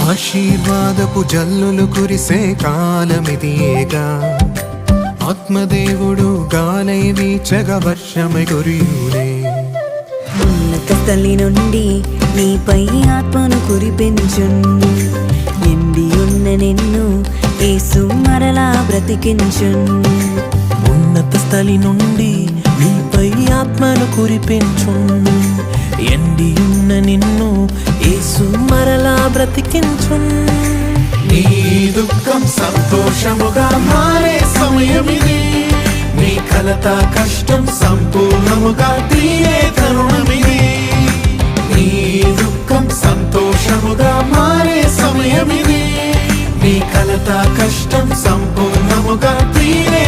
ఆశీర్వాదపు జల్లులు కురిసే కాలమిదియేగా, ఆత్మదేవుడు గాలై వీచగా వర్షమై కురియునే. ఉన్నత స్థలి నుండి నీపై ఆత్మను కురిపించున్, ఎండి ఉన్న నిన్ను యేసు మరలా బ్రతికించున్. ఉన్నత స్థలి నుండి నీపై ఆత్మను కురిపించున్, ఎండి ఉన్న నిన్ను యేసు మరలా బ్రతికించున్. నీ దుఃఖం సంతోషముగా మారే సమయమిది, నీ కలత కష్టం సంపూర్ణముగా తీరే తరుణమిది. నీ దుఃఖం సంతోషముగా మారే సమయమిది, నీ కలత కష్టం సంపూర్ణముగా తీరే